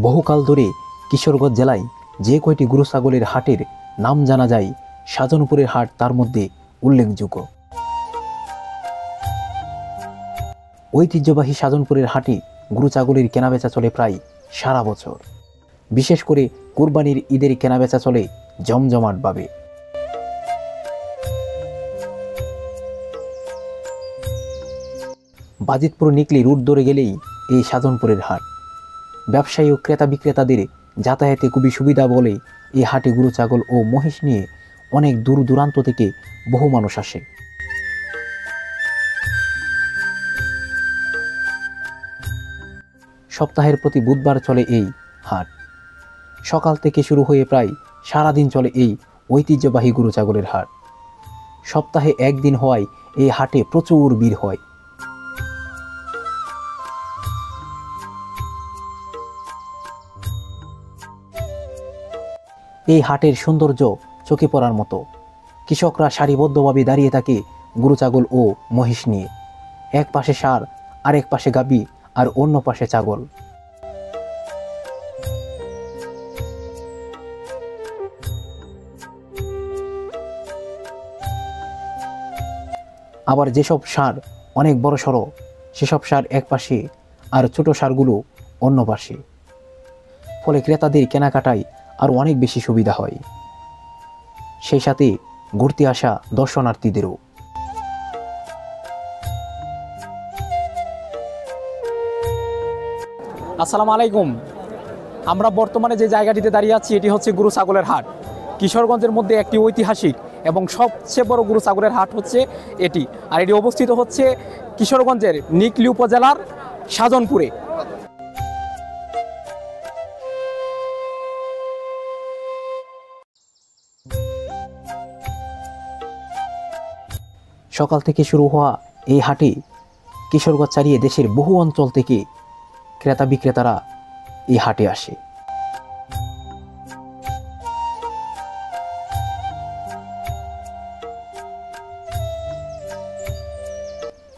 বহুকাল ধরে কিশোরগঞ্জ জেলায় যে কয়টি গরু ছাগলের হাটের নাম জানা যায়, সাজনপুরের হাট তার মধ্যে উল্লেখযোগ্য। ঐতিহ্যবাহী সাজনপুরের হাটে গরু ছাগলের কেনাবেচা চলে প্রায় সারা বছর। বিশেষ করে কুরবানির ঈদের কেনাবেচা চলে জমজমাটভাবে। বাজিতপুর নিকলি রুট ধরে গেলেই এই সাজনপুরের হাট। ব্যবসায়ী ও ক্রেতা বিক্রেতাদের যাতায়াতে খুবই সুবিধা বলে এই হাটে গরু ছাগল ও মহিষ নিয়ে অনেক দূর দূরান্ত থেকে বহু মানুষ আসে। সপ্তাহের প্রতি বুধবার চলে এই হাট। সকাল থেকে শুরু হয়ে প্রায় সারাদিন চলে এই ঐতিহ্যবাহী গরু ছাগলের হাট। সপ্তাহে একদিন হওয়ায় এই হাটে প্রচুর ভিড় হয়। এই হাটের সৌন্দর্য চোখে পড়ার মতো। কৃষকরা সারিবদ্ধভাবে দাঁড়িয়ে থাকে গরু ছাগল ও মহিষ নিয়ে। এক পাশে ষাঁড়, আরেক পাশে গাভী, আর অন্য পাশে ছাগল। আবার যেসব ষাঁড় অনেক বড় সড়ো, সেসব ষাঁড় এক পাশে আর ছোট ষাঁড়গুলো অন্য পাশে। ফলে ক্রেতাদের কেনাকাটায় আরও অনেক বেশি সুবিধা হয়, সেই সাথে ঘুরতে আসা দর্শনার্থীদেরও। আসসালামু আলাইকুম। আমরা বর্তমানে যে জায়গাটিতে দাঁড়িয়ে আছি এটি হচ্ছে গরু ছাগলের হাট। কিশোরগঞ্জের মধ্যে একটি ঐতিহাসিক এবং সবচেয়ে বড় গরু ছাগলের হাট হচ্ছে এটি। আর এটি অবস্থিত হচ্ছে কিশোরগঞ্জের নিকলি উপজেলার সাজনপুরে। সকাল থেকে শুরু হওয়া এই হাটে কিশোরগঞ্জ ছাড়িয়ে দেশের বহু অঞ্চল থেকে ক্রেতা বিক্রেতারা এই হাটে আসে।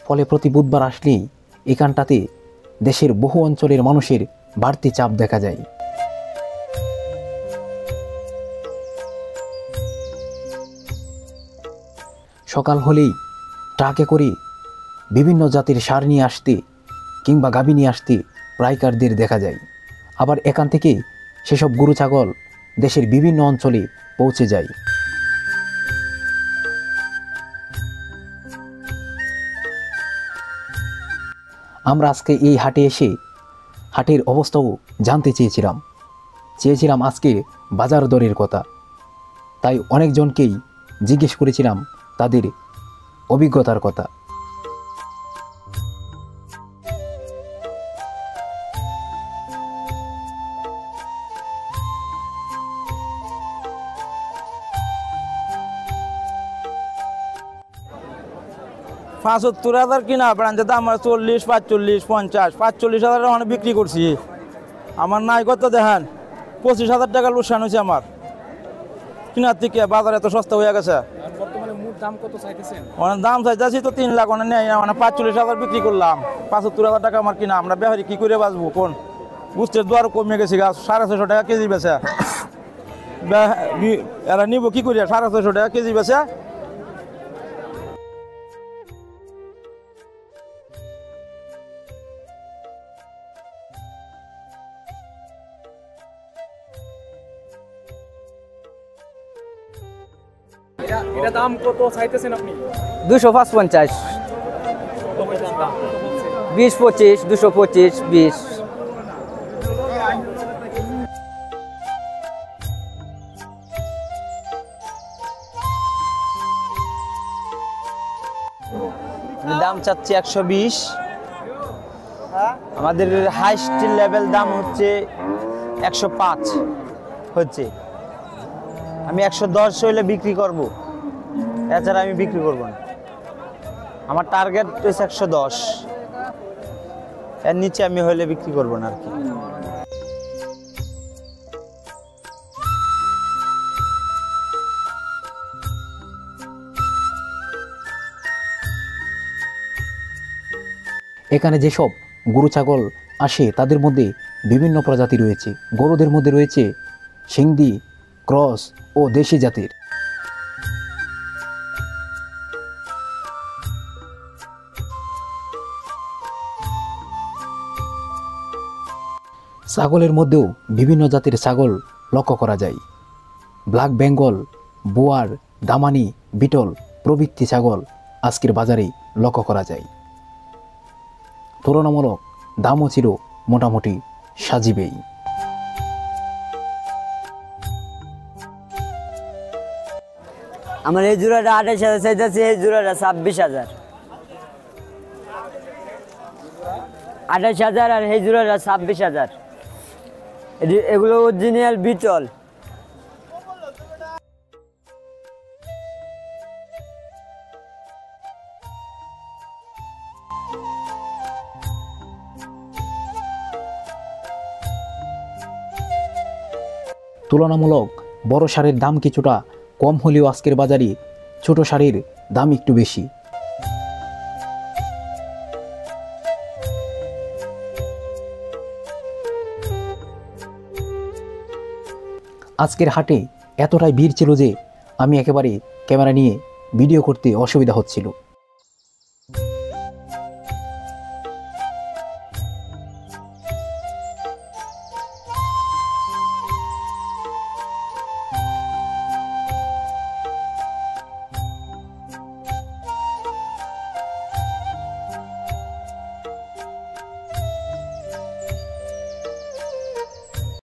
ফলে প্রতি বুধবার আসলেই এখানটাতে দেশের বহু অঞ্চলের মানুষের বাড়তি চাপ দেখা যায়। সকাল হলেই ট্রাকে করে বিভিন্ন জাতের ষাঁড় নিয়ে আসতে কিংবা গাভী নিয়ে আসতে পাইকারদের দেখা যায়। আবার এখান থেকে সেসব গরু ছাগল দেশের বিভিন্ন অঞ্চলে পৌঁছে যায়। আমরা আজকে এই হাটে এসে হাটের অবস্থাও জানতে চেয়েছিলাম আজকের বাজার দরের কথা। তাই অনেকজনকেই জিজ্ঞেস করেছিলাম তাদের অভিজ্ঞতার কথা। $৭৫,০০০ কিনা ব্রাঞ্চের দাম ৪০, ৪৫, ৫০, ৪৫,০০০ অনেক বিক্রি করছি। আমার নাই কত দেখেন, ২৫,০০০ টাকা লোকসান হয়েছে আমার কিনার থেকে। বাজার এত সস্তা হয়ে গেছে। অনেক দাম চাইতেছি তো ৩ লাখ, অনেক নেই, মানে ৪৫,০০০ বিক্রি করলাম। ৭৫,০০০ টাকা আমার কিনা। আমরা ব্যাপারী কি করে বাঁচবো কোন? বুঝতে দোয়ার কমে গেছি গাছ, ৬৫০ টাকা কেজি বেছে। এরা নিব কি করি? ৬৫০ টাকা কেজি বেছে। এটা দাম কত চাইতেছেন আপনি? ২৫৫, ২০, ২৫, ২২৫, ২০। দাম চাচ্ছি ১২০। আমাদের হাইস্ট লেভেল দাম হচ্ছে ১০৫ হচ্ছে। আমি ১১০ হইলে বিক্রি করব, এছাড়া আমি বিক্রি করব না। আমার টার্গেট হচ্ছে ১১০, এর নিচে আমি হইলে বিক্রি করব না আর কি। এখানে যেসব গরু ছাগল আসে তাদের মধ্যে বিভিন্ন প্রজাতি রয়েছে। গরুদের মধ্যে রয়েছে সিন্ধি, ক্রস ও দেশি জাতের। ছাগলের মধ্যেও বিভিন্ন জাতের ছাগল লক্ষ্য করা যায়। ব্ল্যাক বেঙ্গল, বোয়ার, দামানি, বিটল প্রভৃতি ছাগল আজকের বাজারে লক্ষ্য করা যায়। তুলনামূলক দামও ছিল মোটামুটি সাজিবেই। আমার এই জোড়াটা 28,000 চাইতেছি, এই জোড়াটা 26,000। 28,000 আর এই জোড়াটা 26,000। এগুলো অরিজিনাল বিটল। তুলনামূলক বড় সারের দাম কিছুটা কম হলেও আজকের বাজারে ছোট সারের দাম একটু বেশি। আজকের হাটে এতটাই ভিড় ছিল যে আমি একেবারে ক্যামেরা নিয়ে ভিডিও করতে অসুবিধা হচ্ছিল।